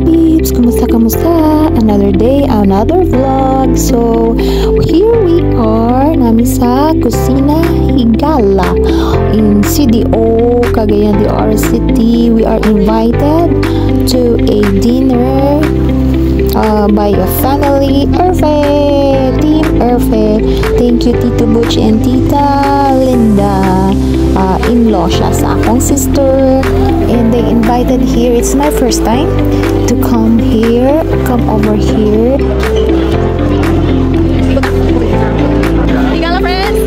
peeps! Kumusta? Another day, another vlog. So, here we are namin sa Kusina Higala in CDO, Cagayan de Oro City. We are invited to a dinner by a family, Erfe, Team Erfe. Thank you Tito Butch and Tita Linda. In-law siya sa akong sister, and they invited here. It's my first time to come over here. Higala friends!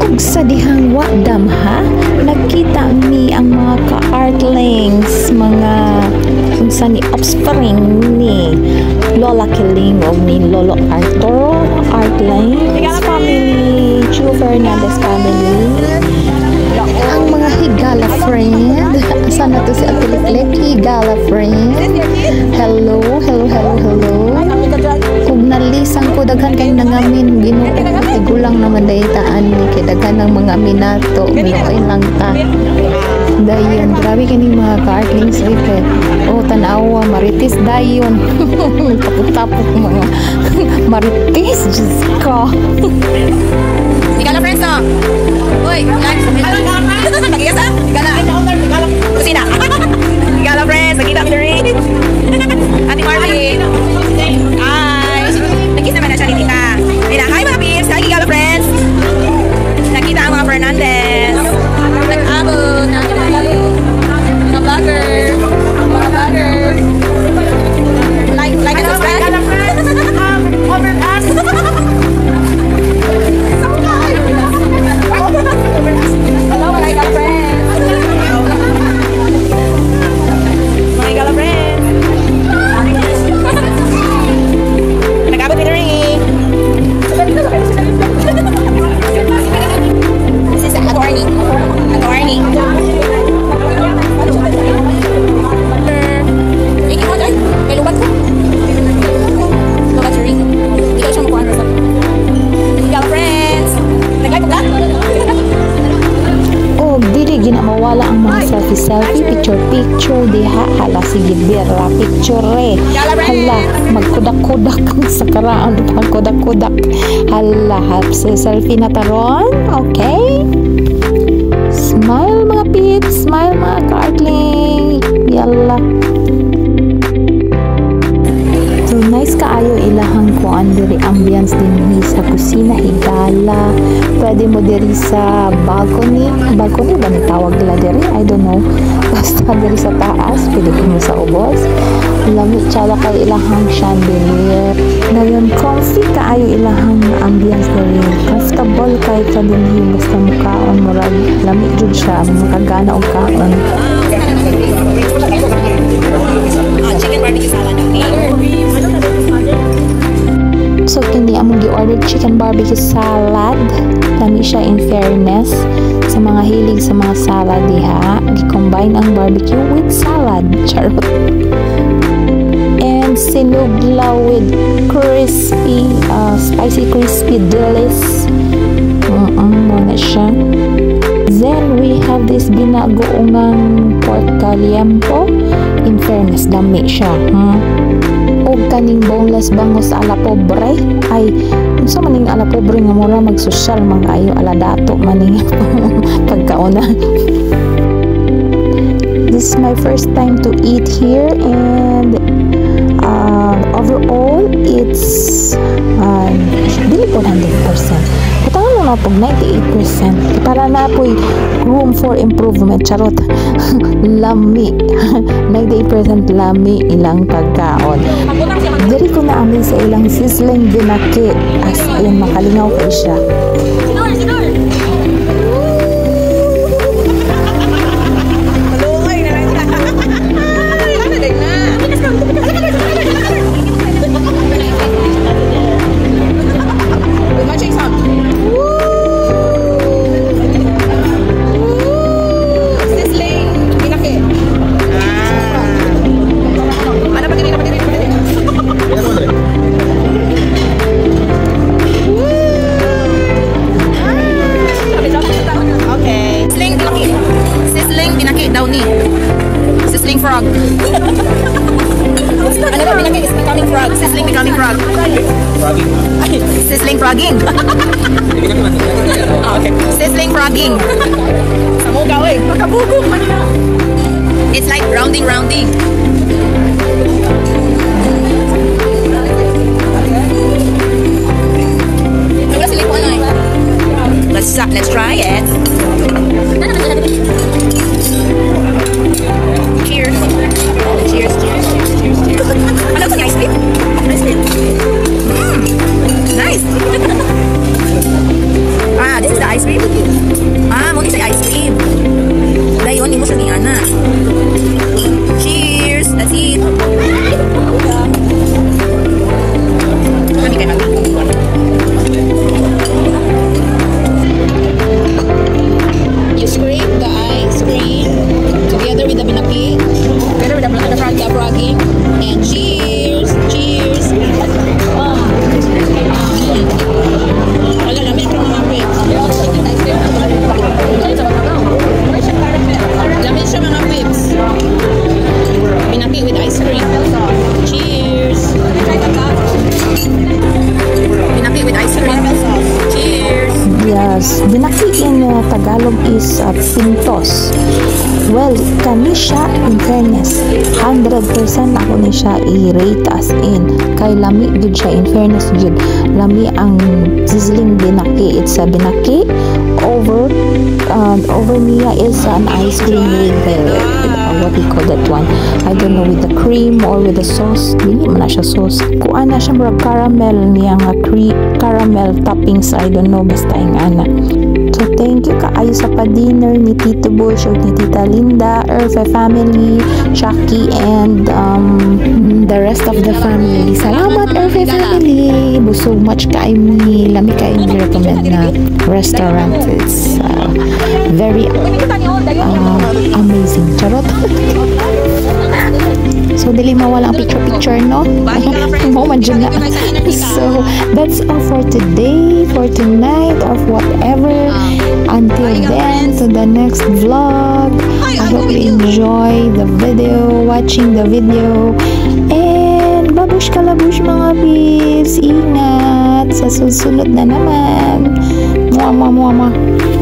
Ug sa dihang wadam ha, nagkita mi ang mga ka-artlings, mga unsa ni offspring ni Lola Kiling o ni Lolo Arturo Artlings family, Chu Fernandez family, ang mga Higala friend. Asan na to si Atuliklik? Higala friend. Hello. Kung nalisang ko daghan kay nangamin, Ginoo tigulang naman dayitaan ni kay daghan ng mga minato, minuoy lang ta. Dayon, grabe kini mga ka-artlings kay tanawa maritis dayon. Tapos mga maritis just ka. Higala friends no? Uy, nagigas ah? Higala Kusina. Higala friends, nagkita kami rin. Ate Marvin. Hi. Nagkis naman na siya ni Tita. Hi mga peeps, hi Higala friends. Nakita ang mga Fernandez. Nag-abot na mga vlogger. Like and subscribe. Over us. Hello mga Higala friends. Mga Higala friends. Nag-abot ni ring. This is attorney. Ringin mo dyan. May lubat ko. Lubat sa ring. Hindi ka siya makuha na sa Higala friends. Nag-live ka? Dili ginamawala ang mga selfie, picture diha. Hala, sige birra, picture hala, magkudak-kudak sa karaan, magkudak-kudak. Hala, selfie na taron. Okay, smile mga peeps, smile mga ka-artling. Yalla. So nice kaayo ilahang kuan diri ambience din sa Kusina Higala. Pwede mo diri sa balcony ba ni tawag nila diri? I don't know. Basta diri sa taas, pwede mo sa ubos. Lamig tsala kay ilahang chandelier. Ngayon, comfy kaayo ilahang ambience diri. Comfortable kay ka din basta mukaon murag lamig jud siya, makagana og kaon. Chicken barbecue salad. So kini among gi-order chicken barbecue salad. Lami siya in fairness sa mga hilig sa mga salad diha. Gi-combine ang barbecue with salad. Charot. And sinugla with crispy, spicy crispy delis. Muna siya. Then we have this binagoongang pork caliempo. In fairness, dami siya. O kaning boneless bangus ala pobre. Ay, unsa maning ala pobre nga mura magsosyal man kaayo ala dato maning pagkauna. This is my first time to eat here, and overall it's dili po 100%. Kutangan mo na po 98%. Para na po room for improvement. Charot. Lami. 98% lami ilang pagkaon. Diri ko na amin sa ilang sizzling binaki. As in, makalingaw ko siya. Sizzling frog. Ano daw, pinaki is becoming frog. Sizzling becoming frog. Sizzling frogging. Okay. Sizzling frogging. Samugaw eh. Makabugong man na. It's like rounding. Let's try it. Cheers. Cheers. Ano ito? Ice cream? Ice cream. Nice. This is the ice cream. Muna sa ice cream. Dayon, hindi mo siya niyan na. Cheers. That's it. Kami kayo mag- You scrape the ice cream together with the binaki, together with the frogging, and cheers, cheers. Wala namin ito mga pips. Lamin siya mga pips. Binaki with ice cream. Cheers. Binaki with ice cream. Cheers. Yes, binaki in Tagalog is pintos. Well, kani siya, in fairness, 100% ako ni siya i-rate as in. Kay lami gud siya, in fairness gud. Lami ang sizzling binaki. It's a binaki over niya is an ice cream with the, what do you call that one? I don't know, with the cream or with the sauce. Dili man na siya sauce. Kuan na siya murag caramel niya nga caramel toppings. I don't know, basta yung ana. So, thank you kaayo sa pa-dinner ni Tito Bush o ni Tita Linda, Erfe family, Shaki, and the rest of the family. Salamat, Erfe family! Busog much kaayo ni lami kaayo ni recommend na restaurant. It's very amazing. Charot! So, dili mawala ang picture-picture, no? Mo man dyan na. So, that's all for today, for tonight, or whatever. Until then, to the next vlog. I hope you enjoy the video, watching the video. And, babush kalabush mga peeps. Ingat! Sa susunod na naman. Mwah, mwah, mwah, mwah.